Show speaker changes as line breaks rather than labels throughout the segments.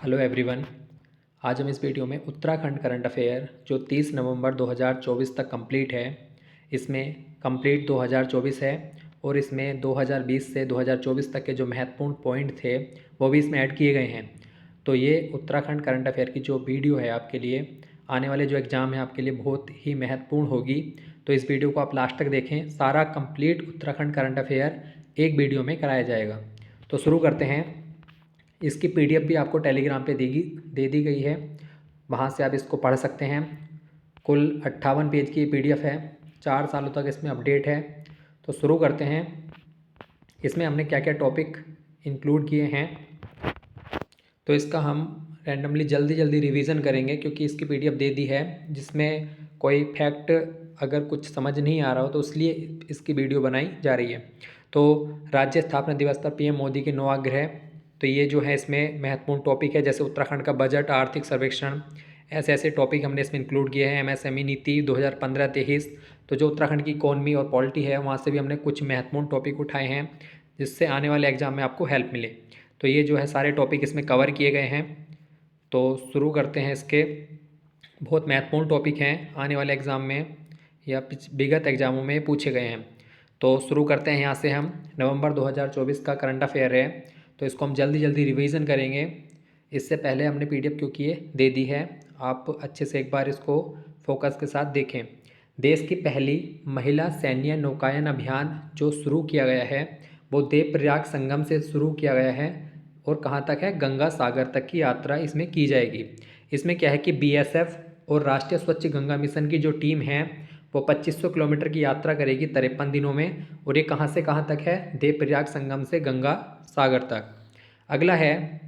Hello everyone. आज हम इस वीडियो में उत्तराखंड करंट अफेयर जो 30 नवंबर 2024 तक कंप्लीट है, इसमें कंप्लीट 2024 है और इसमें 2020 से 2024 तक के जो महत्वपूर्ण पॉइंट थे वो भी इसमें ऐड किए गए हैं। तो ये उत्तराखंड करंट अफेयर की जो वीडियो है आपके लिए आने वाले जो एग्ज़ाम है आपके लिए बहुत ही महत्वपूर्ण होगी। तो इस वीडियो को आप लास्ट तक देखें, सारा कंप्लीट उत्तराखंड करंट अफेयर एक वीडियो में कराया जाएगा। तो शुरू करते हैं। इसकी पीडीएफ भी आपको टेलीग्राम पे दे दी गई है, वहाँ से आप इसको पढ़ सकते हैं। कुल 58 पेज की पीडीएफ है, 4 सालों तक इसमें अपडेट है। तो शुरू करते हैं। इसमें हमने क्या क्या टॉपिक इंक्लूड किए हैं तो इसका हम रैंडमली जल्दी जल्दी रिवीजन करेंगे, क्योंकि इसकी पीडीएफ दे दी है जिसमें कोई फैक्ट अगर कुछ समझ नहीं आ रहा हो तो इसलिए इसकी वीडियो बनाई जा रही है। तो राज्य स्थापना दिवस पर पीएम मोदी के 9 आग्रह, तो ये जो है इसमें महत्वपूर्ण टॉपिक है, जैसे उत्तराखंड का बजट, आर्थिक सर्वेक्षण, ऐसे ऐसे टॉपिक हमने इसमें इंक्लूड किए हैं। एमएसएमई नीति 2015-23, तो जो उत्तराखंड की इकोनॉमी और पॉलिटी है वहाँ से भी हमने कुछ महत्वपूर्ण टॉपिक उठाए हैं जिससे आने वाले एग्जाम में आपको हेल्प मिले। तो ये जो है सारे टॉपिक इसमें कवर किए गए हैं। तो शुरू करते हैं। इसके बहुत महत्वपूर्ण टॉपिक हैं, आने वाले एग्ज़ाम में या विगत एग्ज़ामों में पूछे गए हैं। तो शुरू करते हैं यहाँ से। हम नवंबर 2024 का करंट अफेयर है, तो इसको हम जल्दी जल्दी रिवीजन करेंगे। इससे पहले हमने पीडीएफ क्योंकि ये दे दी है, आप अच्छे से एक बार इसको फोकस के साथ देखें। देश की पहली महिला सैन्य नौकायन अभियान जो शुरू किया गया है वो देवप्रयाग संगम से शुरू किया गया है और कहाँ तक है, गंगा सागर तक की यात्रा इसमें की जाएगी। इसमें क्या है कि बीएसएफ और राष्ट्रीय स्वच्छ गंगा मिशन की जो टीम है वो 2500 किलोमीटर की यात्रा करेगी 53 दिनों में, और ये कहाँ से कहाँ तक है, देवप्रयाग संगम से गंगा सागर तक। अगला है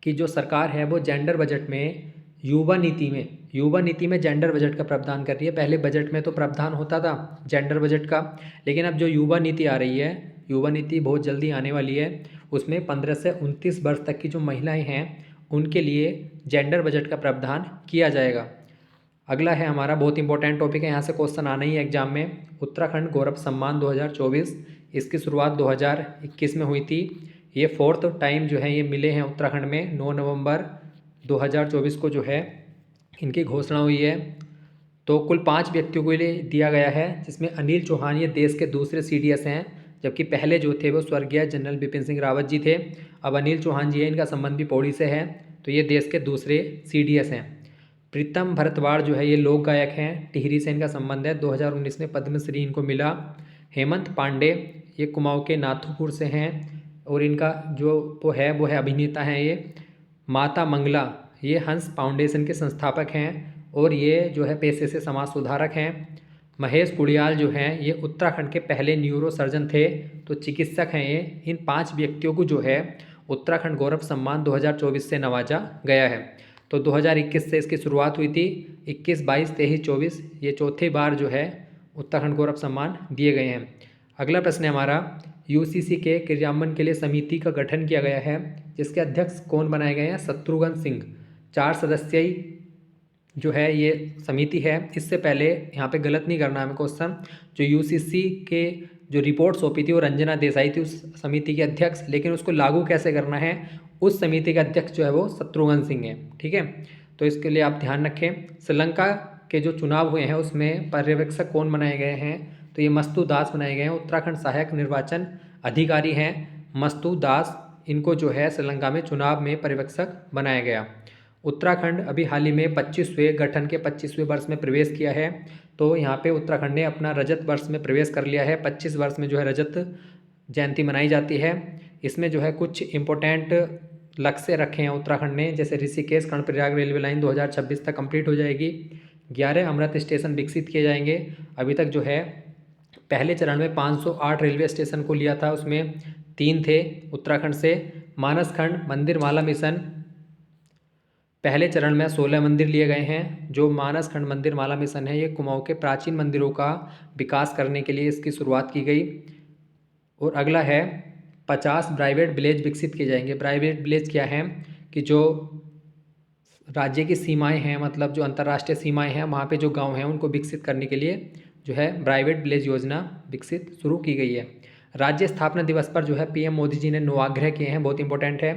कि जो सरकार है वो जेंडर बजट में युवा नीति में जेंडर बजट का प्रावधान कर रही है। पहले बजट में तो प्रावधान होता था जेंडर बजट का, लेकिन अब जो युवा नीति आ रही है, युवा नीति बहुत जल्दी आने वाली है, उसमें 15 से 29 वर्ष तक की जो महिलाएं हैं उनके लिए जेंडर बजट का प्रावधान किया जाएगा। अगला है हमारा बहुत इंपॉर्टेंट टॉपिक है, यहाँ से क्वेश्चन आना ही है एग्जाम में, उत्तराखंड गौरव सम्मान 2024। इसकी शुरुआत 2021 में हुई थी। ये 4th टाइम जो है ये मिले हैं उत्तराखंड में। 9 नवंबर 2024 को जो है इनकी घोषणा हुई है। तो कुल 5 व्यक्तियों को लिए दिया गया है, जिसमें अनिल चौहान ये देश के दूसरे सीडीएस हैं, जबकि पहले जो थे वो स्वर्गीय जनरल बिपिन सिंह रावत जी थे। अब अनिल चौहान जी है, इनका संबंध भी पौड़ी से है, तो ये देश के दूसरे सीडीएस हैं। प्रीतम भरतवाड़ जो है ये लोक गायक हैं, टिहरी से इनका संबंध है, 2019 में पद्मश्री इनको मिला। हेमंत पांडे ये कुमाऊं के नाथुपुर से हैं और इनका जो वो है अभिनेता हैं ये। माता मंगला ये हंस फाउंडेशन के संस्थापक हैं और ये जो है पेशे से समाज सुधारक हैं। महेश कुड़ियाल जो हैं ये उत्तराखंड के पहले न्यूरो सर्जन थे, तो चिकित्सक हैं ये। इन 5 व्यक्तियों को जो है उत्तराखंड गौरव सम्मान 2024 से नवाजा गया है। तो 2021 से इसकी शुरुआत हुई थी, 21, 22, 23, 24 ये चौथी बार जो है उत्तराखंड गौरव सम्मान दिए गए हैं। अगला प्रश्न है हमारा, यूसीसी के क्रियान्वयन के लिए समिति का गठन किया गया है, जिसके अध्यक्ष कौन बनाए गए हैं, शत्रुघ्न सिंह। 4 सदस्यीय जो है ये समिति है। इससे पहले यहाँ पे गलत नहीं करना हमें क्वेश्चन, जो यूसीसी के जो रिपोर्ट सौंपी थी वो रंजना देसाई थी उस समिति के अध्यक्ष, लेकिन उसको लागू कैसे करना है उस समिति का अध्यक्ष जो है वो शत्रुघ्न सिंह है। ठीक है, तो इसके लिए आप ध्यान रखें। श्रीलंका के जो चुनाव हुए हैं उसमें पर्यवेक्षक कौन बनाए गए हैं, तो ये मस्तू दास बनाए गए हैं। उत्तराखंड सहायक निर्वाचन अधिकारी हैं मस्तू दास, इनको जो है श्रीलंका में चुनाव में पर्यवेक्षक बनाया गया। उत्तराखंड अभी हाल ही में 25वें गठन के 25वें वर्ष में प्रवेश किया है, तो यहाँ पे उत्तराखंड ने अपना रजत वर्ष में प्रवेश कर लिया है। 25 वर्ष में जो है रजत जयंती मनाई जाती है। इसमें जो है कुछ इम्पोर्टेंट लक्ष्य रखे हैं उत्तराखंड ने, जैसे ऋषिकेश कर्णप्रयाग रेलवे लाइन 2026 तक कंप्लीट हो जाएगी। 11 अमृत स्टेशन विकसित किए जाएंगे। अभी तक जो है पहले चरण में 508 रेलवे स्टेशन को लिया था, उसमें 3 थे उत्तराखंड से। मानसखंड मंदिर माला मिशन, पहले चरण में 16 मंदिर लिए गए हैं। जो मानसखंड मंदिर माला मिशन है ये कुमाऊं के प्राचीन मंदिरों का विकास करने के लिए इसकी शुरुआत की गई। और अगला है 50 प्राइवेट विलेज विकसित किए जाएंगे। प्राइवेट विलेज क्या है कि जो राज्य की सीमाएं हैं, मतलब जो अंतर्राष्ट्रीय सीमाएं हैं वहाँ पे जो गांव हैं उनको विकसित करने के लिए जो है प्राइवेट विलेज योजना विकसित शुरू की गई है। राज्य स्थापना दिवस पर जो है पीएम मोदी जी ने 9 आग्रह किए हैं, बहुत इंपॉर्टेंट है।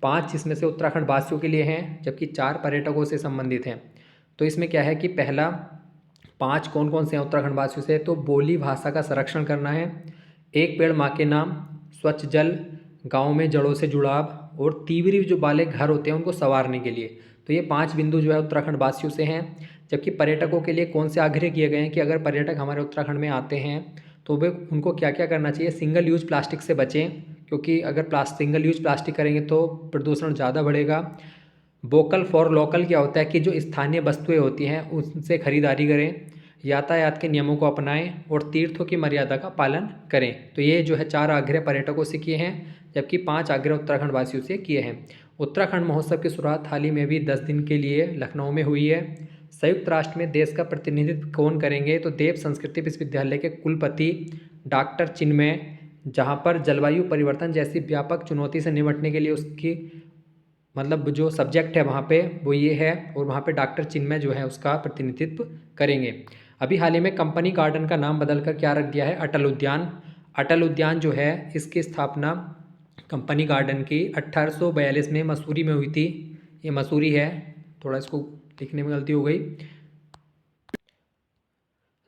5 जिसमें से उत्तराखंड वासियों के लिए हैं, जबकि 4 पर्यटकों से संबंधित हैं। तो इसमें क्या है कि पहला 5 कौन कौन से हैं उत्तराखंड वासियों से, तो बोली भाषा का संरक्षण करना है, एक पेड़ माँ के नाम, स्वच्छ जल, गाँव में जड़ों से जुड़ाव और तीवरी जो वाले घर होते हैं उनको संवारने के लिए। तो ये 5 बिंदु जो है उत्तराखंड वासियों से हैं। जबकि पर्यटकों के लिए कौन से आग्रह किए गए हैं कि अगर पर्यटक हमारे उत्तराखंड में आते हैं तो वे उनको क्या क्या करना चाहिए, सिंगल यूज प्लास्टिक से बचें, क्योंकि अगर सिंगल यूज प्लास्टिक करेंगे तो प्रदूषण ज़्यादा बढ़ेगा। वोकल फॉर लोकल क्या होता है कि जो स्थानीय वस्तुएं होती हैं उनसे खरीदारी करें, यातायात के नियमों को अपनाएं और तीर्थों की मर्यादा का पालन करें। तो ये जो है 4 आग्रह पर्यटकों से किए हैं, जबकि 5 आग्रह उत्तराखंड वासियों से किए हैं। उत्तराखंड महोत्सव की शुरुआत हाल ही में भी 10 दिन के लिए लखनऊ में हुई है। संयुक्त राष्ट्र में देश का प्रतिनिधित्व कौन करेंगे, तो देव संस्कृति विश्वविद्यालय के कुलपति डॉक्टर चिन्मय, जहाँ पर जलवायु परिवर्तन जैसी व्यापक चुनौती से निपटने के लिए उसकी मतलब जो सब्जेक्ट है वहाँ पे वो ये है, और वहाँ पे डॉक्टर चिन्मय जो है उसका प्रतिनिधित्व करेंगे। अभी हाल ही में कंपनी गार्डन का नाम बदलकर क्या रख दिया है, अटल उद्यान। अटल उद्यान जो है इसकी स्थापना कंपनी गार्डन की 1842 में मसूरी में हुई थी। ये मसूरी है, थोड़ा इसको लिखने में गलती हो गई।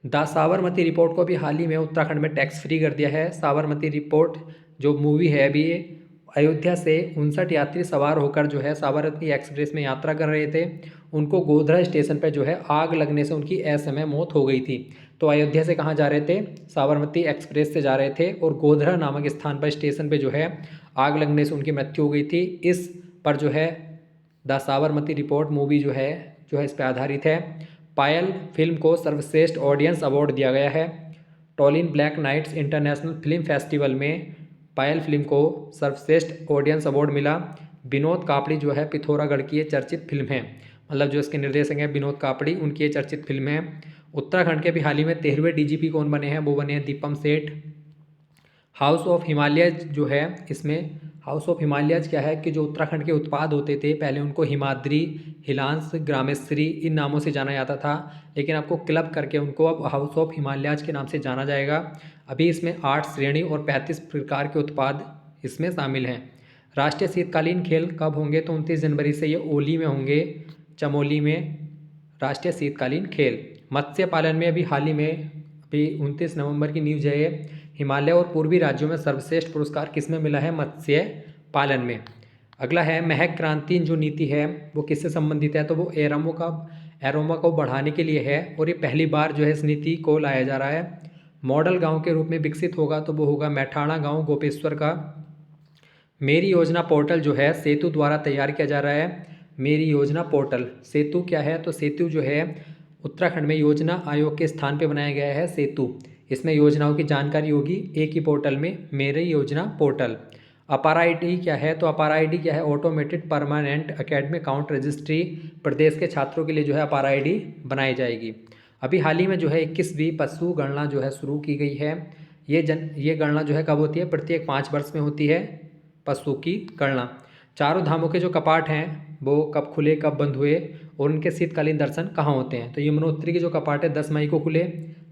द साबरमती रिपोर्ट को भी हाल ही में उत्तराखंड में टैक्स फ्री कर दिया है। साबरमती रिपोर्ट जो मूवी है अभी ये अयोध्या से 59 यात्री सवार होकर जो है साबरमती एक्सप्रेस में यात्रा कर रहे थे। उनको गोधरा स्टेशन पर जो है आग लगने से उनकी असमय मौत हो गई थी। तो अयोध्या से कहाँ जा रहे थे, साबरमती एक्सप्रेस से जा रहे थे और गोधरा नामक स्थान पर स्टेशन पर जो है आग लगने से उनकी मृत्यु हो गई थी। इस पर जो है द साबरमती रिपोर्ट मूवी जो है इस पर आधारित है। पायल फिल्म को सर्वश्रेष्ठ ऑडियंस अवार्ड दिया गया है। Tallinn Black Nights International Film Festival में पायल फिल्म को सर्वश्रेष्ठ ऑडियंस अवार्ड मिला। विनोद कापड़ी जो है पिथौरागढ़ की ये चर्चित फिल्म है, मतलब जो इसके निर्देशक हैं विनोद कापड़ी, उनकी ये चर्चित फिल्म है। उत्तराखंड के भी हाल ही में 13वें डीजीपी कौन बने हैं, वो बने हैं दीपम सेठ। हाउस ऑफ हिमालयज जो है, इसमें हाउस ऑफ हिमालयज क्या है कि जो उत्तराखंड के उत्पाद होते थे पहले उनको हिमाद्री, हिलांस, ग्रामेश्री इन नामों से जाना जाता था, लेकिन आपको क्लब करके उनको अब हाउस ऑफ हिमालयज के नाम से जाना जाएगा। अभी इसमें 8 श्रेणी और 35 प्रकार के उत्पाद इसमें शामिल हैं। राष्ट्रीय शीतकालीन खेल कब होंगे, तो 29 जनवरी से ये ओली में होंगे, चमोली में राष्ट्रीय शीतकालीन खेल। मत्स्य पालन में अभी हाल ही में अभी 29 नवंबर की न्यूज है ये, हिमालय और पूर्वी राज्यों में सर्वश्रेष्ठ पुरस्कार किसमें मिला है, मत्स्य पालन में। अगला है महक क्रांति जो नीति है वो किससे संबंधित है, तो वो एरोमा को बढ़ाने के लिए है और ये पहली बार जो है इस नीति को लाया जा रहा है। मॉडल गांव के रूप में विकसित होगा तो वो होगा मैठाणा गांव गोपेश्वर का। मेरी योजना पोर्टल जो है सेतु द्वारा तैयार किया जा रहा है। मेरी योजना पोर्टल सेतु क्या है, तो सेतु जो है उत्तराखंड में योजना आयोग के स्थान पे बनाया गया है सेतु। इसमें योजनाओं की जानकारी होगी एक ही पोर्टल में, मेरी योजना पोर्टल। अपार आईडी क्या है, तो अपार आईडी क्या है, automated permanent academic account registry. प्रदेश के छात्रों के लिए जो है अपार आईडी बनाई जाएगी। अभी हाल ही में जो है 21वीं पशु गणना जो है शुरू की गई है। ये गणना जो है कब होती है, प्रत्येक 5 वर्ष में होती है पशु की गणना। चारों धामों के जो कपाट हैं वो कब खुले कब बंद हुए और उनके शीतकालीन दर्शन कहाँ होते हैं, तो यमुनोत्री के जो कपाट है 10 मई को खुले,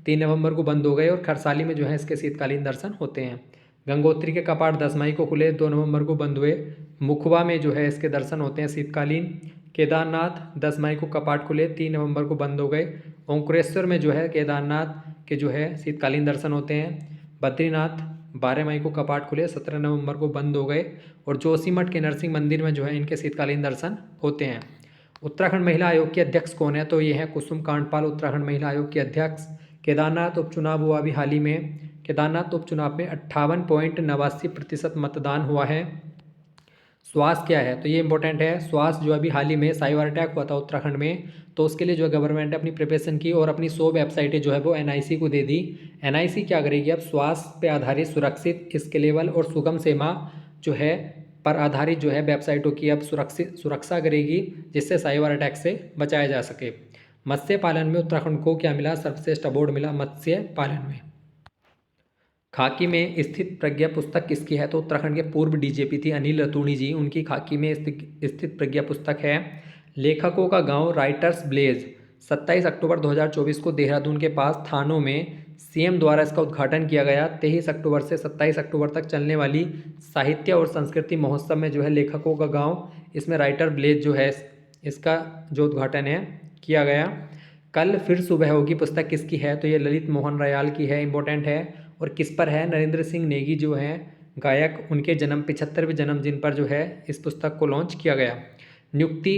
3 नवंबर को बंद हो गए और खरसाली में जो है इसके शीतकालीन दर्शन होते हैं। गंगोत्री के कपाट 10 मई को खुले, 2 नवंबर को बंद हुए, मुखबा में जो है इसके दर्शन होते हैं शीतकालीन। केदारनाथ 10 मई को कपाट खुले, 3 नवंबर को बंद हो गए। ओंकारेश्वर में जो है केदारनाथ के जो है शीतकालीन दर्शन होते हैं। बद्रीनाथ 12 मई को कपाट खुले, 17 नवंबर को बंद हो गए और जोशीमठ के नरसिंह मंदिर में जो है इनके शीतकालीन दर्शन होते हैं। उत्तराखंड महिला आयोग के अध्यक्ष कौन है, तो ये है कुसुम कांडपाल उत्तराखंड महिला आयोग के अध्यक्ष। केदारनाथ उपचुनाव हुआ अभी हाल ही में, केदारनाथ उपचुनाव में 58.89% मतदान हुआ है। स्वास्थ्य क्या है, तो ये इंपॉर्टेंट है। स्वास्थ्य जो अभी हाल ही में साइबर अटैक हुआ था उत्तराखंड में, तो उसके लिए जो है गवर्नमेंट ने अपनी प्रिपरेशन की और अपनी 100 वेबसाइटें जो है वो एनआईसी को दे दी। एनआईसी क्या करेगी, अब स्वास्थ्य पे आधारित सुरक्षित स्केलेबल और सुगम सेवा जो है पर आधारित जो है वेबसाइटों की अब सुरक्षा करेगी, जिससे साइबर अटैक से बचाया जा सके। मत्स्य पालन में उत्तराखंड को क्या मिला, सर्वश्रेष्ठ अवार्ड मिला मत्स्य पालन में। खाकी में स्थित प्रज्ञा पुस्तक किसकी है, तो उत्तराखंड के पूर्व डीजीपी थी अनिल रतूड़ी जी, उनकी खाकी में स्थित प्रज्ञा पुस्तक है। लेखकों का गांव राइटर्स ब्लेज 27 अक्टूबर 2024 को देहरादून के पास थानों में सीएम द्वारा इसका उद्घाटन किया गया। 23 अक्टूबर से 27 अक्टूबर तक चलने वाली साहित्य और संस्कृति महोत्सव में जो है लेखकों का गांव, इसमें राइटर विलेज जो है इसका जो उद्घाटन है किया गया। कल फिर सुबह होगी पुस्तक किसकी है, तो ये ललित मोहन रयाल की है, इंपॉर्टेंट है। और किस पर है, नरेंद्र सिंह नेगी जो हैं गायक, उनके 75वें जन्मदिन पर जो है इस पुस्तक को लॉन्च किया गया। नियुक्ति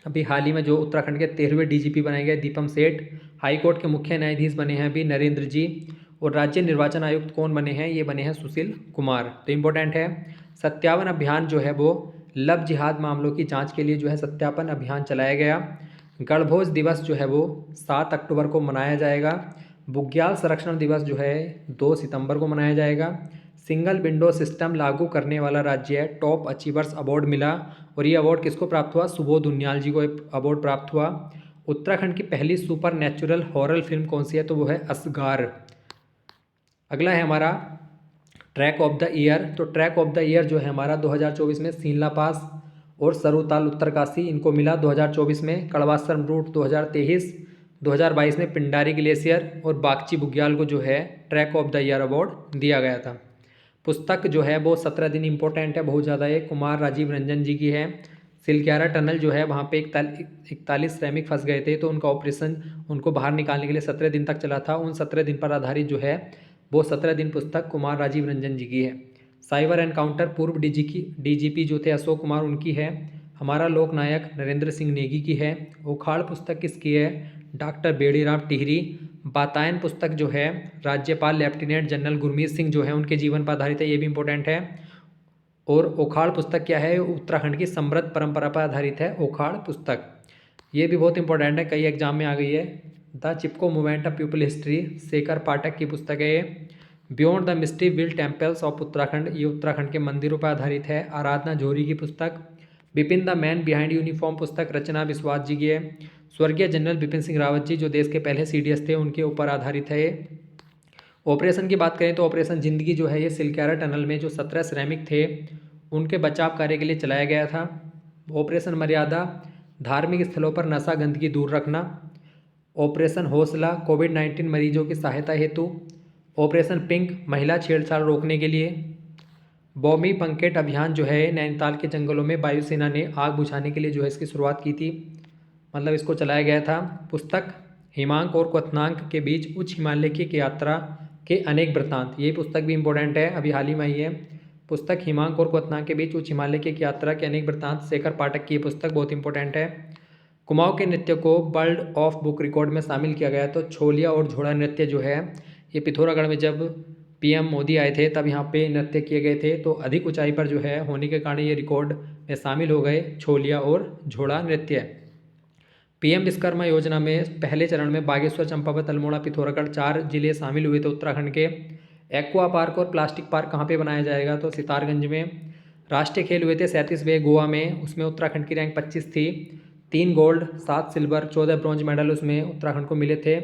अभी हाल ही में जो उत्तराखंड के 13वें डीजीपी बनाए गए दीपम सेठ, हाई कोर्ट के मुख्य न्यायाधीश बने हैं अभी नरेंद्र जी, और राज्य निर्वाचन आयुक्त कौन बने हैं, ये बने हैं सुशील कुमार। तो इम्पोर्टेंट है। सत्यापन अभियान जो है वो लव जिहाद मामलों की जांच के लिए जो है सत्यापन अभियान चलाया गया। गणभोज दिवस जो है वो 7 अक्टूबर को मनाया जाएगा। बुग्याल संरक्षण दिवस जो है 2 सितंबर को मनाया जाएगा। सिंगल विंडो सिस्टम लागू करने वाला राज्य है, टॉप अचीवर्स अवार्ड मिला, और ये अवार्ड किसको प्राप्त हुआ, सुबोध उनियाल जी को अवार्ड प्राप्त हुआ। उत्तराखंड की पहली सुपर नेचुरल हॉरर फिल्म कौन सी है, तो वो है असगार। अगला है हमारा ट्रैक ऑफ द ईयर। तो ट्रैक ऑफ द ईयर जो है हमारा 2024 में सीनला पास और सरुताल उत्तरकाशी इनको मिला। 2024 में कड़वासर रूट 2023, 2022 में पिंडारी ग्लेशियर और बागची बुग्याल को जो है track of the year award दिया गया था। पुस्तक जो है वो 17 दिन इंपॉर्टेंट है, बहुत ज़्यादा है, कुमार राजीव रंजन जी की है। सिलक्यारा टनल जो है वहाँ पे 41 श्रमिक फंस गए थे, तो उनका ऑपरेशन उनको बाहर निकालने के लिए 17 दिन तक चला था। उन 17 दिन पर आधारित जो है वो 17 दिन पुस्तक कुमार राजीव रंजन जी की है। साइबर एनकाउंटर पूर्व डीजीपी जो थे अशोक कुमार, उनकी है। हमारा लोकनायक नरेंद्र सिंह नेगी की है। ओखाड़ पुस्तक किसकी है, डॉक्टर बेड़ीराम टिहरी। बातायन पुस्तक जो है राज्यपाल लेफ्टिनेंट जनरल गुरमीत सिंह जो है उनके जीवन पर आधारित है, ये भी इंपॉर्टेंट है। और ओखाड़ पुस्तक क्या है, उत्तराखंड की समृद्ध परंपरा पर आधारित है ओखाड़ पुस्तक, ये भी बहुत इंपॉर्टेंट है, कई एग्जाम में आ गई है। The Chipko movement of people history, Shekhar Pathak की पुस्तक है ये। Beyond the mystery will temples of Uttarakhand, ये उत्तराखंड के मंदिरों पर आधारित है, आराधना जोरी की पुस्तक। Bipin the man behind uniform पुस्तक रचना विश्वास जी की है। स्वर्गीय जनरल बिपिन सिंह रावत जी जो देश के पहले सीडीएस थे, उनके ऊपर आधारित है ये। ऑपरेशन की बात करें तो ऑपरेशन जिंदगी जो है ये सिलक्यारा टनल में जो 17 श्रमिक थे उनके बचाव कार्य के लिए चलाया गया था। ऑपरेशन मर्यादा धार्मिक स्थलों पर नशा गंदगी दूर रखना। ऑपरेशन हौसला कोविड-19 मरीजों की सहायता हेतु। ऑपरेशन पिंक महिला छेड़छाड़ रोकने के लिए। बॉमी पंकेट अभियान जो है नैनीताल के जंगलों में वायुसेना ने आग बुझाने के लिए जो है इसकी शुरुआत की थी, मतलब इसको चलाया गया था। पुस्तक हिमांक और क्वथनांक के बीच उच्च हिमालय की यात्रा के अनेक वृत्तांत, ये पुस्तक भी इंपॉर्टेंट है, अभी हाल ही में आई है। पुस्तक हिमांक और क्वथनांक के बीच उच्च हिमालय की यात्रा के अनेक वृत्तांत, शेखर पाठक की पुस्तक बहुत इंपॉर्टेंट है। कुमाऊं के नृत्य को वर्ल्ड ऑफ बुक रिकॉर्ड में शामिल किया गया। तो छोलिया और झोड़ा नृत्य जो है ये पिथौरागढ़ में जब पीएम मोदी आए थे तब यहाँ पे नृत्य किए गए थे, तो अधिक ऊंचाई पर जो है होने के कारण ये रिकॉर्ड में शामिल हो गए छोलिया और झोड़ा नृत्य। पीएम विश्वकर्मा योजना में पहले चरण में बागेश्वर, चंपावत, अल्मोड़ा, पिथौरागढ़ 4 जिले शामिल हुए थे उत्तराखंड के। एक्वा पार्क और प्लास्टिक पार्क कहाँ पे बनाया जाएगा, तो सितारगंज में। राष्ट्रीय खेल हुए थे 37वें गोवा में, उसमें उत्तराखंड की रैंक 25 थी। 3 गोल्ड 7 सिल्वर 14 ब्रॉन्ज मेडल उसमें उत्तराखंड को मिले थे।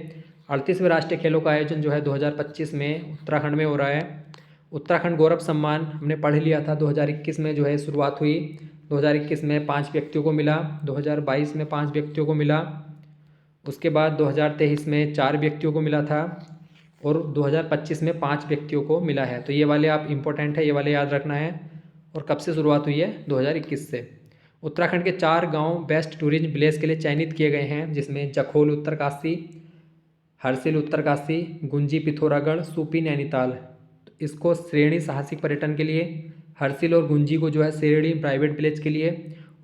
38वें राष्ट्रीय खेलों का आयोजन जो है 2025 में उत्तराखंड में हो रहा है। उत्तराखंड गौरव सम्मान हमने पढ़ लिया था, 2021 में जो है शुरुआत हुई। 2021 में 5 व्यक्तियों को मिला, 2022 में 5 व्यक्तियों को मिला, उसके बाद 2023 में 4 व्यक्तियों को मिला था, और 2025 में 5 व्यक्तियों को मिला है। तो ये वाले आप इम्पोर्टेंट है, ये वाले याद रखना है। और कब से शुरुआत हुई है, 2021 से। उत्तराखंड के 4 गांव बेस्ट टूरिज्म विलेज के लिए चयनित किए गए हैं, जिसमें जखोल उत्तरकाशी, हरसिल उत्तरकाशी, गुंजी पिथौरागढ़, सूपी नैनीताल। इसको श्रेणी साहसिक पर्यटन के लिए, हरसिल और गुंजी को जो है श्रेणी प्राइवेट विलेज के लिए,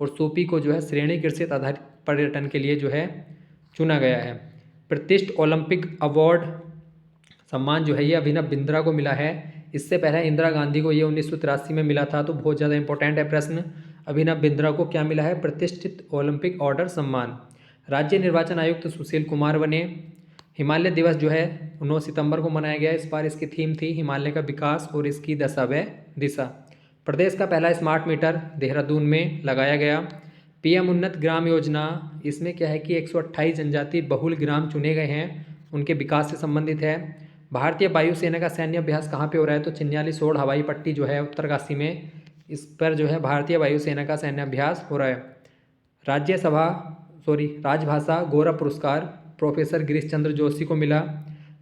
और सूपी को जो है श्रेणी कृषि आधारित पर्यटन के लिए जो है चुना गया है। प्रतिष्ठित ओलंपिक अवार्ड सम्मान जो है ये अभिनव बिंद्रा को मिला है। इससे पहले इंदिरा गांधी को ये 1983 में मिला था, तो बहुत ज़्यादा इंपॉर्टेंट है प्रश्न। अभिनव बिंद्रा को क्या मिला है, प्रतिष्ठित ओलंपिक ऑर्डर सम्मान। राज्य निर्वाचन आयुक्त सुशील कुमार बने। हिमालय दिवस जो है 9 सितंबर को मनाया गया। इस बार इसकी थीम थी हिमालय का विकास और इसकी दशा व दिशा। प्रदेश का पहला स्मार्ट मीटर देहरादून में लगाया गया। पीएम उन्नत ग्राम योजना, इसमें क्या है कि 128 जनजाति बहुल ग्राम चुने गए हैं, उनके विकास से संबंधित है। भारतीय वायुसेना का सैन्य अभ्यास कहाँ पे हो रहा है, तो चिन्यालीसोड़ हवाई पट्टी जो है उत्तरकाशी में, इस पर जो है भारतीय वायुसेना का सैन्य अभ्यास हो रहा है। राजभाषा गौरव पुरस्कार प्रोफेसर गिरीश चंद्र जोशी को मिला।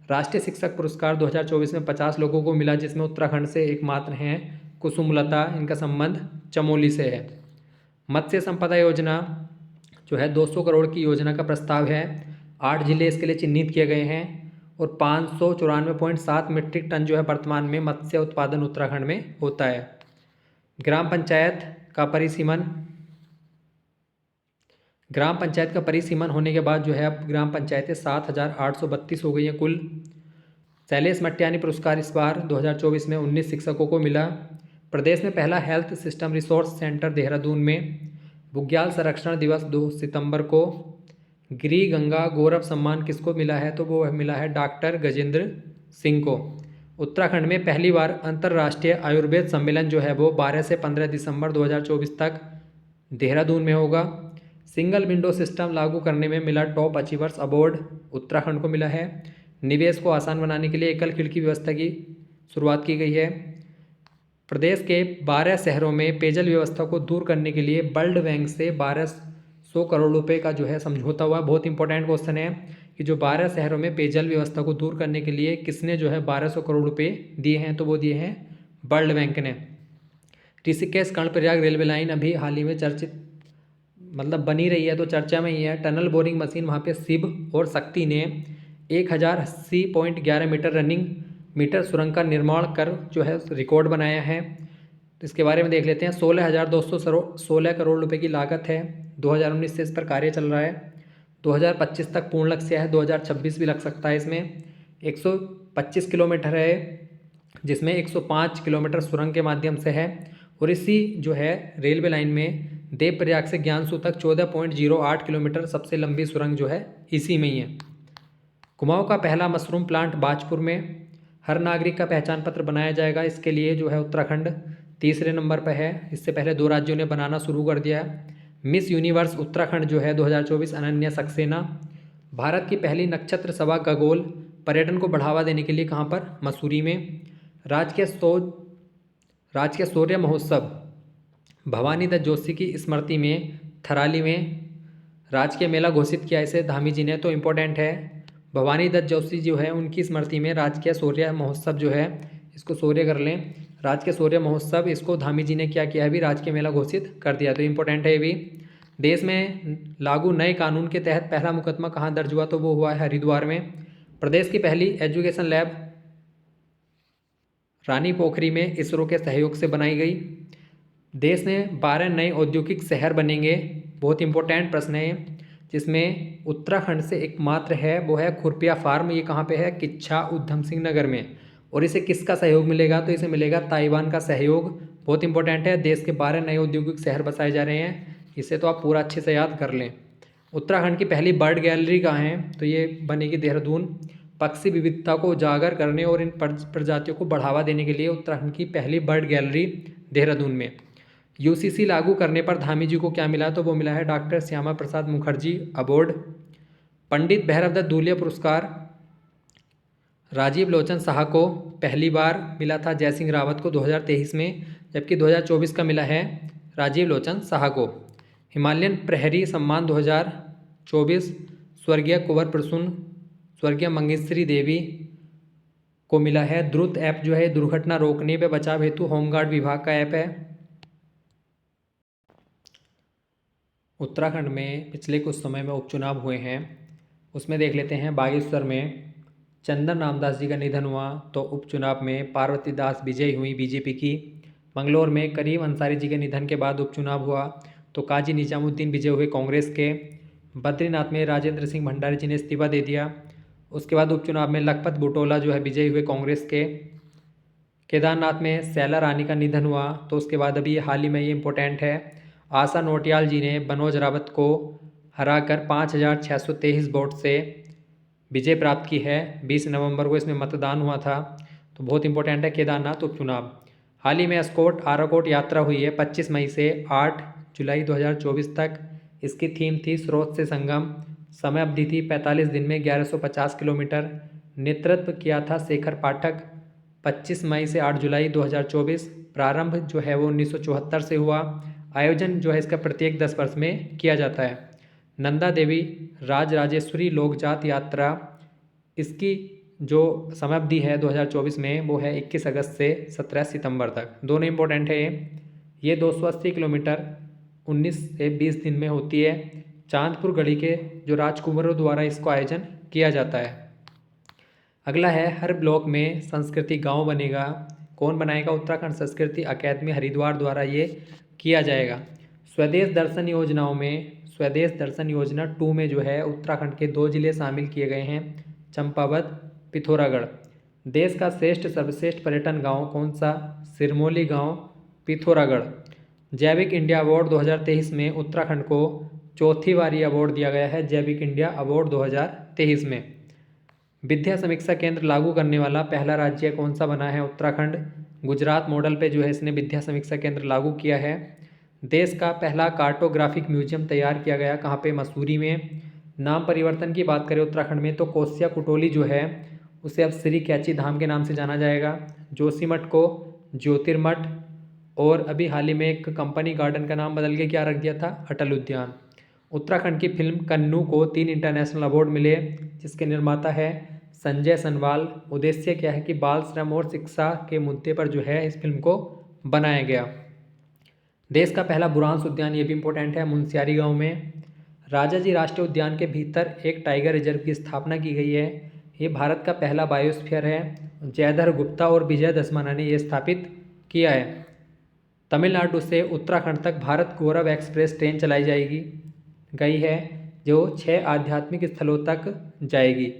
राष्ट्रीय शिक्षक पुरस्कार 2024 में 50 लोगों को मिला, जिसमें उत्तराखंड से एकमात्र हैं कुसुमलता, इनका संबंध चमोली से है। मत्स्य संपदा योजना जो है 200 करोड़ की योजना का प्रस्ताव है। 8 जिले इसके लिए चिन्हित किए गए हैं और 594.7 मीट्रिक टन जो है वर्तमान में मत्स्य उत्पादन उत्तराखंड में होता है। ग्राम पंचायत का परिसीमन होने के बाद जो है अब ग्राम पंचायतें 7,832 हो गई हैं कुल। शैलेश मट्यानी पुरस्कार इस बार 2024 में 19 शिक्षकों को मिला। प्रदेश में पहला health system resource centre Dehradun में। बुग्याल संरक्षण दिवस 2 सितंबर को। गिरी गंगा गौरव सम्मान किसको मिला है, तो वो मिला है डॉक्टर गजेंद्र सिंह को। उत्तराखंड में पहली बार अंतर्राष्ट्रीय आयुर्वेद सम्मेलन जो है वो 12 से 15 दिसंबर 2024 तक देहरादून में होगा। सिंगल विंडो सिस्टम लागू करने में मिला टॉप अचीवर्स अवार्ड उत्तराखंड को मिला है। निवेश को आसान बनाने के लिए एकल खिड़की व्यवस्था की शुरुआत की गई है। प्रदेश के 12 शहरों में पेयजल व्यवस्था को दूर करने के लिए वर्ल्ड बैंक से 1200 करोड़ रुपए का जो है समझौता हुआ। बहुत इंपॉर्टेंट क्वेश्चन है कि जो 12 शहरों में पेयजल व्यवस्था को दूर करने के लिए किसने जो है 1200 करोड़ रुपए दिए हैं, तो वो दिए हैं वर्ल्ड बैंक ने। ऋषिकेश कर्णप्रयाग रेलवे लाइन अभी हाल ही में चर्चित बनी रही है, तो चर्चा में ही है। टनल बोरिंग मशीन वहाँ पे शिव और शक्ति ने 1080.11 मीटर रनिंग मीटर सुरंग का निर्माण कर जो है रिकॉर्ड बनाया है। तो इसके बारे में देख लेते हैं। 16,216 करोड़ रुपए की लागत है। 2019 से इस पर कार्य चल रहा है। 2025 तक पूर्ण लक्ष्य है, 2026 भी लग सकता है। इसमें 125 किलोमीटर है, जिसमें 105 किलोमीटर सुरंग के माध्यम से है। और इसी जो है रेलवे लाइन में देवप्रयाग से ज्ञानसू तक 14.08 किलोमीटर सबसे लंबी सुरंग जो है इसी में ही है। कुमाऊं का पहला मशरूम प्लांट बाजपुर में। हर नागरिक का पहचान पत्र बनाया जाएगा। इसके लिए जो है उत्तराखंड तीसरे नंबर पर है। इससे पहले 2 राज्यों ने बनाना शुरू कर दिया है। मिस यूनिवर्स उत्तराखंड जो है 2024 अनन्या सक्सेना। भारत की पहली नक्षत्र सभा खगोल पर्यटन को बढ़ावा देने के लिए कहाँ पर, मसूरी में। राजकीय शौर्य महोत्सव भवानी दत्त जोशी की स्मृति में थराली में राजकीय मेला घोषित किया इसे धामी जी ने। तो इम्पोर्टेंट है, भवानी दत्त जोशी जो है उनकी स्मृति में राजकीय शौर्य महोत्सव जो है, इसको शौर्य कर लें, राजकीय शौर्य महोत्सव, इसको धामी जी ने क्या किया है, भी राजकीय मेला घोषित कर दिया। तो इम्पोर्टेंट है ये भी। देश में लागू नए कानून के तहत पहला मुकदमा कहाँ दर्ज हुआ, तो वो हुआ है हरिद्वार में। प्रदेश की पहली एजुकेशन लैब रानी पोखरी में इसरो के सहयोग से बनाई गई। देश में 12 नए औद्योगिक शहर बनेंगे। बहुत इंपॉर्टेंट प्रश्न है, जिसमें उत्तराखंड से एकमात्र है वो है खुरपिया फार्म। ये कहाँ पे है, किच्छा उधम सिंह नगर में। और इसे किसका सहयोग मिलेगा, तो इसे मिलेगा ताइवान का सहयोग। बहुत इंपॉर्टेंट है, देश के 12 नए औद्योगिक शहर बसाए जा रहे हैं। इसे तो आप पूरा अच्छे से याद कर लें। उत्तराखंड की पहली बर्ड गैलरी कहाँ है, तो ये बनेगी देहरादून। पक्षी विविधता को उजागर करने और इन प्रजातियों को बढ़ावा देने के लिए उत्तराखंड की पहली बर्ड गैलरी देहरादून में। यूसीसी लागू करने पर धामी जी को क्या मिला, तो वो मिला है डॉक्टर श्यामा प्रसाद मुखर्जी अवार्ड। पंडित भैरवदत्त दूलिया पुरस्कार राजीव लोचन साहा को पहली बार मिला था जयसिंह रावत को 2023 में, जबकि 2024 का मिला है राजीव लोचन साहा को। हिमालयन प्रहरी सम्मान 2024 स्वर्गीय कुंवर प्रसून स्वर्गीय मंगेशरी देवी को मिला है। द्रुत ऐप जो है दुर्घटना रोकने व बचाव हेतु होमगार्ड विभाग का ऐप है। उत्तराखंड में पिछले कुछ समय में उपचुनाव हुए हैं, उसमें देख लेते हैं। बागेश्वर में चंदन रामदास जी का निधन हुआ, तो उपचुनाव में पार्वती दास विजयी हुई बीजेपी की। मंगलौर में करीम अंसारी जी के निधन के बाद उपचुनाव हुआ, तो काजी निजामुद्दीन विजय हुए कांग्रेस के। बद्रीनाथ में राजेंद्र सिंह भंडारी जी ने इस्तीफा दे दिया। उसके बाद उपचुनाव में लखपत बुटोला जो है विजयी हुए कांग्रेस के। केदारनाथ में शैला रानी का निधन हुआ, तो उसके बाद अभी हाल ही में ये इम्पोर्टेंट है, आशा नोटियाल जी ने मनोज रावत को हराकर 5,623 वोट से विजय प्राप्त की है। 20 नवंबर को इसमें मतदान हुआ था, तो बहुत इंपॉर्टेंट है केदारनाथ उपचुनाव। हाल ही में एस्कॉर्ट आराकोट यात्रा हुई है 25 मई से 8 जुलाई 2024 तक। इसकी थीम थी स्रोत से संगम। समय अवधि थी 45 दिन में 1150 किलोमीटर। नेतृत्व किया था शेखर पाठक। 25 मई से 8 जुलाई 2024। प्रारंभ जो है वो 1974 से हुआ। आयोजन जो है इसका प्रत्येक 10 वर्ष में किया जाता है। नंदा देवी राजराजेश्वरी लोकजात यात्रा, इसकी जो समयावधि है 2024 में वो है 21 अगस्त से 17 सितंबर तक। दोनों इम्पोर्टेंट है ये 280 किलोमीटर 19 से 20 दिन में होती है। चांदपुर गढ़ी के जो राजकुंवरों द्वारा इसको आयोजन किया जाता है। अगला है हर ब्लॉक में संस्कृति गांव बनेगा। कौन बनाएगा? उत्तराखंड संस्कृति अकादमी हरिद्वार द्वारा ये किया जाएगा। स्वदेश दर्शन योजनाओं में स्वदेश दर्शन योजना 2 में जो है उत्तराखंड के 2 जिले शामिल किए गए हैं, चंपावत, पिथौरागढ़। देश का श्रेष्ठ सर्वश्रेष्ठ पर्यटन गांव कौन सा? सिरमौली गांव, पिथौरागढ़। जैविक इंडिया अवार्ड 2023 में उत्तराखंड को चौथी बार ये अवार्ड दिया गया है, जैविक इंडिया अवार्ड 2023 में। विद्या समीक्षा केंद्र लागू करने वाला पहला राज्य कौन सा बना है? उत्तराखंड। गुजरात मॉडल पे जो है इसने विद्या समीक्षा केंद्र लागू किया है। देश का पहला कार्टोग्राफिक म्यूजियम तैयार किया गया कहाँ पे? मसूरी में। नाम परिवर्तन की बात करें उत्तराखंड में तो कोस्या कुटोली जो है उसे अब श्री कैची धाम के नाम से जाना जाएगा। जोशीमठ को ज्योतिर्मठ, और अभी हाल ही में एक कंपनी गार्डन का नाम बदल के क्या रख दिया था? अटल उद्यान। उत्तराखंड की फिल्म कन्नू को 3 इंटरनेशनल अवार्ड मिले, जिसके निर्माता है संजय सनवाल। उद्देश्य क्या है कि बाल श्रम और शिक्षा के मुद्दे पर जो है इस फिल्म को बनाया गया। देश का पहला बुरांश उद्यान, ये भी इम्पोर्टेंट है, मुनस्यारी गांव में। राजाजी राष्ट्रीय उद्यान के भीतर एक टाइगर रिजर्व की स्थापना की गई है। ये भारत का पहला बायोस्फीयर है। जयधर गुप्ता और विजय दसमाना ने ये स्थापित किया है। तमिलनाडु से उत्तराखंड तक भारत गौरव एक्सप्रेस ट्रेन चलाई गई है, जो 6 आध्यात्मिक स्थलों तक जाएगी।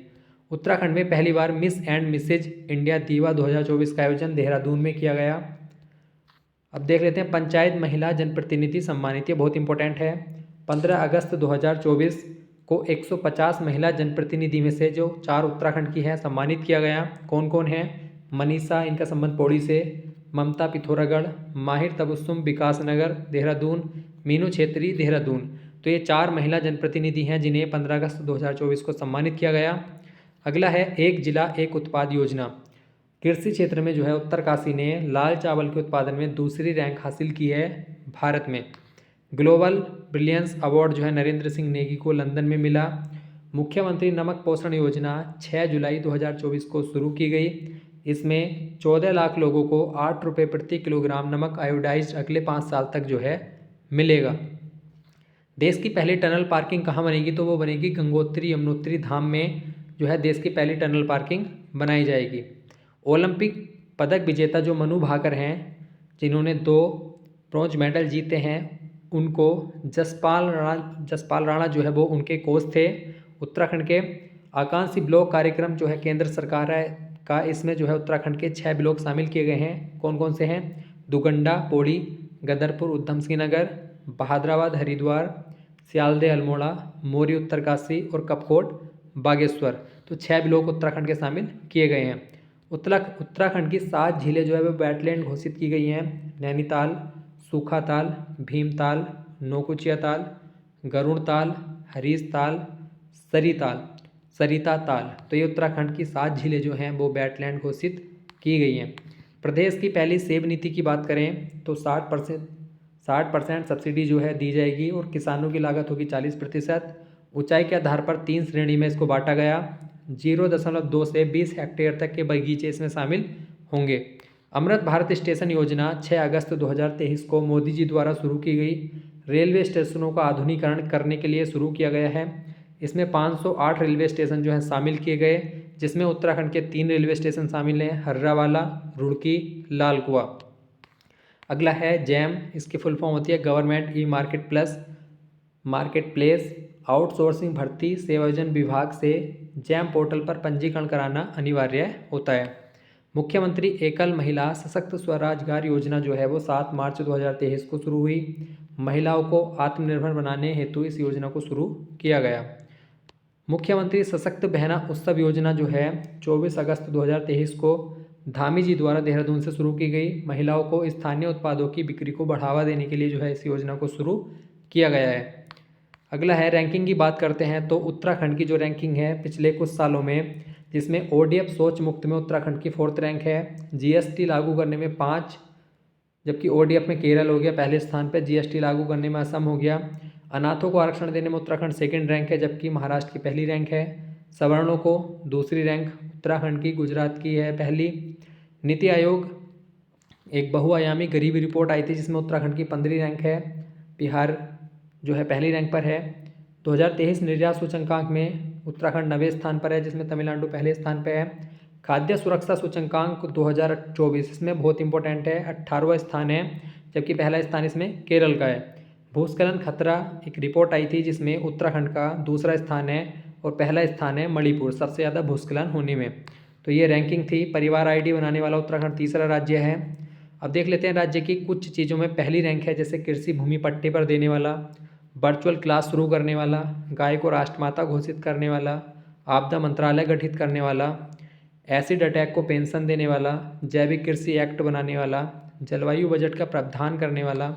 उत्तराखंड में पहली बार मिस एंड मिसेज इंडिया दीवा 2024 का आयोजन देहरादून में किया गया। अब देख लेते हैं पंचायत महिला जनप्रतिनिधि सम्मानित, ये बहुत इंपॉर्टेंट है। 15 अगस्त 2024 को 150 महिला जनप्रतिनिधि में से जो 4 उत्तराखंड की हैं सम्मानित किया गया। कौन कौन है? मनीषा, इनका संबंध पौड़ी से, ममता पिथौरागढ़, माहिर तबस्सुम विकासनगर देहरादून, मीनू छेत्री देहरादून। तो ये 4 महिला जनप्रतिनिधि हैं जिन्हें 15 अगस्त 2024 को सम्मानित किया गया। अगला है एक जिला एक उत्पाद योजना। कृषि क्षेत्र में जो है उत्तरकाशी ने लाल चावल के उत्पादन में दूसरी रैंक हासिल की है भारत में। ग्लोबल ब्रिलियंस अवार्ड जो है नरेंद्र सिंह नेगी को लंदन में मिला। मुख्यमंत्री नमक पोषण योजना 6 जुलाई 2024 को शुरू की गई। इसमें 14 लाख लोगों को 8 रुपये प्रति किलोग्राम नमक आयोडाइज्ड अगले 5 साल तक जो है मिलेगा। देश की पहली टनल पार्किंग कहाँ बनेगी? तो वो बनेगी गंगोत्री यमुनोत्री धाम में जो है देश की पहली टनल पार्किंग बनाई जाएगी। ओलंपिक पदक विजेता जो मनु भाकर हैं, जिन्होंने 2 ब्रॉन्ज मेडल जीते हैं, उनको जसपाल राणा जो है वो उनके कोच थे। उत्तराखंड के आकांक्षी ब्लॉक कार्यक्रम जो है केंद्र सरकार का, इसमें जो है उत्तराखंड के 6 ब्लॉक शामिल किए गए हैं। कौन कौन से हैं? दुगंडा, पौड़ी, गदरपुर, उधम सिंह नगर, बहादुराबाद, हरिद्वार, सियालदह अल्मोड़ा, मोरी उत्तरकाशी और कपकोट बागेश्वर। तो 6 ब्लॉक उत्तराखंड के शामिल किए गए हैं। उत्तराखंड की 7 झीलें जो है वो वेटलैंड घोषित की गई हैं। नैनीताल, सूखाताल, भीमताल, नौकुचिया ताल, गरुड़ ताल, हरीश ताल, सरिता ताल। तो ये उत्तराखंड की 7 झीलें जो हैं वो वेटलैंड घोषित की गई हैं। प्रदेश की पहली सेब नीति की बात करें तो 60% सब्सिडी जो है दी जाएगी और किसानों की लागत होगी 40%। ऊंचाई के आधार पर 3 श्रेणी में इसको बांटा गया। 0.2 से 20 हेक्टेयर तक के बगीचे इसमें शामिल होंगे। अमृत भारत स्टेशन योजना 6 अगस्त 2023 को मोदी जी द्वारा शुरू की गई। रेलवे स्टेशनों का आधुनिकीकरण करने के लिए शुरू किया गया है। इसमें 508 रेलवे स्टेशन जो हैं शामिल किए गए, जिसमें उत्तराखंड के 3 रेलवे स्टेशन शामिल हैं, हर्रावाला, रुड़की, लालकुआ। अगला है जैम, इसकी फुल फॉर्म होती है government e market place. Outsourcing भर्ती सेवायोजन विभाग से जैम पोर्टल पर पंजीकरण कराना अनिवार्य होता है। मुख्यमंत्री एकल महिला सशक्त स्वरोजगार योजना जो है वो 7 मार्च 2023 को शुरू हुई। महिलाओं को आत्मनिर्भर बनाने हेतु इस योजना को शुरू किया गया। मुख्यमंत्री सशक्त बहना उत्सव योजना जो है 24 अगस्त 2023 को धामी जी द्वारा देहरादून से शुरू की गई। महिलाओं को स्थानीय उत्पादों की बिक्री को बढ़ावा देने के लिए जो है इस योजना को शुरू किया गया है। अगला है रैंकिंग की बात करते हैं तो उत्तराखंड की जो रैंकिंग है पिछले कुछ सालों में, जिसमें ओडीएफ सोच मुक्त में उत्तराखंड की 4th रैंक है। जीएसटी लागू करने में 5, जबकि ओडीएफ में केरल हो गया पहले स्थान पर। जीएसटी लागू करने में असम हो गया। अनाथों को आरक्षण देने में उत्तराखंड 2nd रैंक है, जबकि महाराष्ट्र की पहली रैंक है। सवर्णों को दूसरी रैंक उत्तराखंड की, गुजरात की है पहली। नीति आयोग एक बहुआयामी गरीबी रिपोर्ट आई थी जिसमें उत्तराखंड की 15वीं रैंक है। बिहार जो है पहली रैंक पर है। 2023 निर्यात सूचकांक में उत्तराखंड 9वें स्थान पर है जिसमें तमिलनाडु पहले स्थान पर है। खाद्य सुरक्षा सूचकांक 2024 इसमें बहुत इंपॉर्टेंट है, 18वां स्थान है, जबकि पहला स्थान इसमें केरल का है। भूस्खलन खतरा एक रिपोर्ट आई थी जिसमें उत्तराखंड का दूसरा स्थान है और पहला स्थान है मणिपुर, सबसे ज़्यादा भूस्खलन होने में। तो ये रैंकिंग थी। परिवार आईडी बनाने वाला उत्तराखंड तीसरा राज्य है। अब देख लेते हैं राज्य की कुछ चीज़ों में पहली रैंक है, जैसे कृषि भूमि पट्टे पर देने वाला, वर्चुअल क्लास शुरू करने वाला, गाय को राष्ट्रमाता घोषित करने वाला, आपदा मंत्रालय गठित करने वाला, एसिड अटैक को पेंशन देने वाला, जैविक कृषि एक्ट बनाने वाला, जलवायु बजट का प्रावधान करने वाला,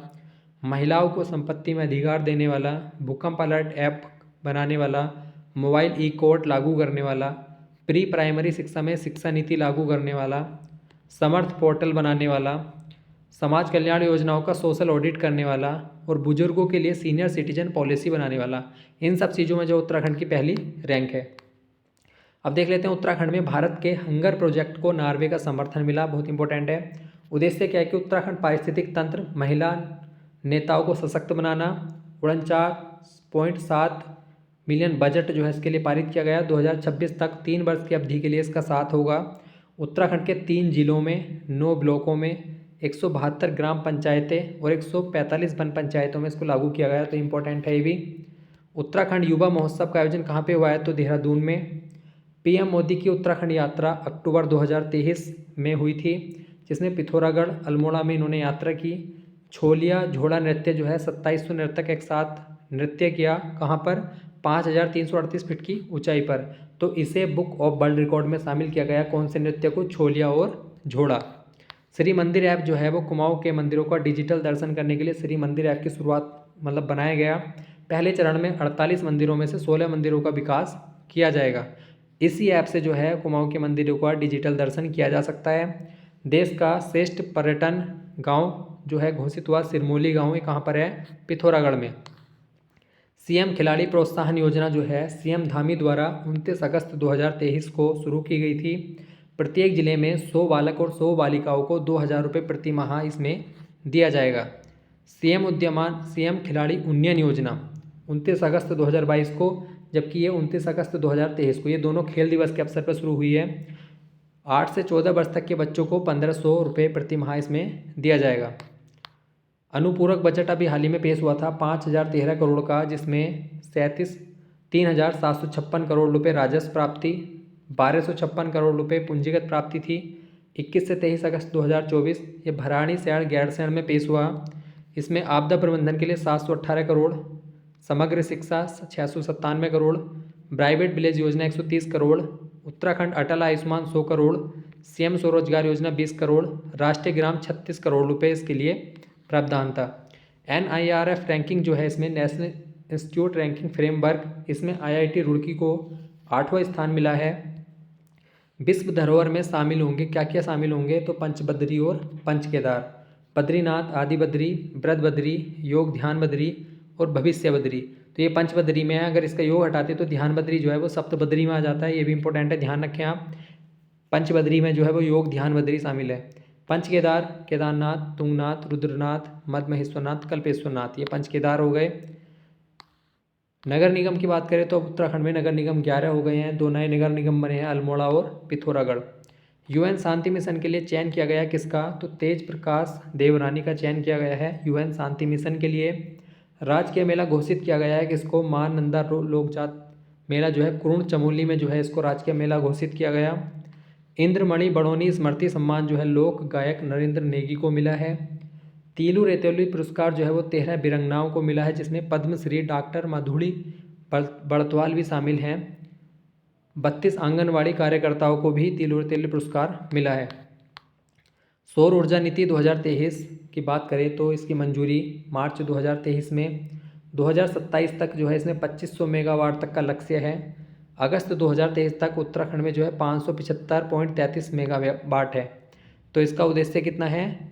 महिलाओं को संपत्ति में अधिकार देने वाला, भूकंप अलर्ट ऐप बनाने वाला, मोबाइल ई कोर्ट लागू करने वाला, प्री प्राइमरी शिक्षा में शिक्षा नीति लागू करने वाला, समर्थ पोर्टल बनाने वाला, समाज कल्याण योजनाओं का सोशल ऑडिट करने वाला और बुजुर्गों के लिए सीनियर सिटीजन पॉलिसी बनाने वाला। इन सब चीज़ों में जो उत्तराखंड की पहली रैंक है। अब देख लेते हैं उत्तराखंड में भारत के हंगर प्रोजेक्ट को नॉर्वे का समर्थन मिला, बहुत इंपॉर्टेंट है। उद्देश्य क्या है कि उत्तराखंड पारिस्थितिक तंत्र, महिला नेताओं को सशक्त बनाना। 49.7 मिलियन बजट जो है इसके लिए पारित किया गया। 2026 तक 3 वर्ष की अवधि के लिए इसका साथ होगा। उत्तराखंड के 3 जिलों में 9 ब्लॉकों में 172 ग्राम पंचायतें और 145 वन पंचायतों में इसको लागू किया गया, तो इम्पोर्टेंट है ये भी। उत्तराखंड युवा महोत्सव का आयोजन कहाँ पे हुआ है, तो देहरादून में। पीएम मोदी की उत्तराखंड यात्रा अक्टूबर 2023 में हुई थी, जिसमें पिथौरागढ़ अल्मोड़ा में इन्होंने यात्रा की। छोलिया झोड़ा नृत्य जो है 2700 नर्तक एक साथ नृत्य किया, कहाँ पर, 5338 फीट की ऊंचाई पर। तो इसे बुक ऑफ वर्ल्ड रिकॉर्ड में शामिल किया गया, कौन से नृत्य को, छोलिया और झोड़ा। श्री मंदिर ऐप जो है वो कुमाऊं के मंदिरों का डिजिटल दर्शन करने के लिए श्री मंदिर ऐप की शुरुआत बनाया गया। पहले चरण में 48 मंदिरों में से 16 मंदिरों का विकास किया जाएगा। इसी ऐप से जो है कुमाऊं के मंदिरों का डिजिटल दर्शन किया जा सकता है। देश का श्रेष्ठ पर्यटन गांव जो है घोषित हुआ सिरमौली गांव, ये कहाँ पर है, पिथौरागढ़ में। सीएम खिलाड़ी प्रोत्साहन योजना जो है सीएम धामी द्वारा 29 अगस्त 2023 को शुरू की गई थी। प्रत्येक जिले में 100 बालक और 100 बालिकाओं को 2000 रुपये प्रति माह इसमें दिया जाएगा। सीएम उद्यमान सीएम खिलाड़ी उन्नयन योजना 29 अगस्त 2022 को, जबकि ये 29 अगस्त 2023 को, ये दोनों खेल दिवस के अवसर पर शुरू हुई है। 8 से 14 वर्ष तक के बच्चों को 1500 रुपये प्रति माह इसमें दिया जाएगा। अनुपूरक बजट अभी हाल ही में पेश हुआ था 5013 करोड़ का, जिसमें 3,756 करोड़ रुपये राजस्व प्राप्ति, 1256 करोड़ रुपये पूंजीगत प्राप्ति थी। 21 से 23 अगस्त 2024 ये भराड़ी सैण गैरसैंण में पेश हुआ। इसमें आपदा प्रबंधन के लिए 718 करोड़, समग्र शिक्षा 697 करोड़, प्राइवेट विलेज योजना 130 करोड़, उत्तराखंड अटल आयुष्मान 100 करोड़, सीएम स्वरोजगार योजना 20 करोड़, राष्ट्रीय ग्राम 36 करोड़ रुपये इसके लिए प्रावधान था। NIRF रैंकिंग जो है इसमें नेशनल इंस्टीट्यूट रैंकिंग फ्रेमवर्क, इसमें IIT रुड़की को 8वां स्थान मिला है। विश्व धरोहर में शामिल होंगे, क्या क्या शामिल होंगे, तो पंचबद्री और पंचकेदार, बद्रीनाथ, आदि बद्री, व्रत बद्री, योग ध्यान बद्री और भविष्य बद्री। तो ये पंचबद्री में है, अगर इसका योग हटाते तो ध्यान बद्री जो है वो सप्तबद्री में आ जाता है, ये भी इंपॉर्टेंट है, ध्यान रखें आप। पंचबद्री में जो है वो योग ध्यान बद्री शामिल है। पंचकेदार केदारनाथ, तुंगनाथ, रुद्रनाथ, मद्महेश्वरनाथ, कल्पेश्वरनाथ, ये पंचकेदार हो गए। नगर निगम की बात करें तो उत्तराखंड में नगर निगम 11 हो गए हैं, 2 नए नगर निगम बने हैं, अल्मोड़ा और पिथौरागढ़। UN शांति मिशन के लिए चयन किया गया किसका, तो तेज प्रकाश देवरानी का चयन किया गया है UN शांति मिशन के लिए। राजकीय मेला घोषित किया गया है किसको, मां नंदा लोकजात मेला जो है कुरुण चमोली में जो है इसको राजकीय मेला घोषित किया गया। इंद्रमणि बड़ौनी स्मृति सम्मान जो है लोक गायक नरेंद्र नेगी को मिला है। तीलू रेतौली पुरस्कार जो है वो 13 वीरंगनाओं को मिला है, जिसमें पद्मश्री डॉक्टर माधुरी बड़तवाल भी शामिल हैं। 32 आंगनवाड़ी कार्यकर्ताओं को भी तीलू रेतौली पुरस्कार मिला है। सौर ऊर्जा नीति 2023 की बात करें तो इसकी मंजूरी मार्च 2023 में, 2027 तक जो है इसमें 2500 मेगावाट तक का लक्ष्य है। अगस्त 2023 तक उत्तराखंड में जो है 575.33 मेगावाट है। तो इसका उद्देश्य कितना है,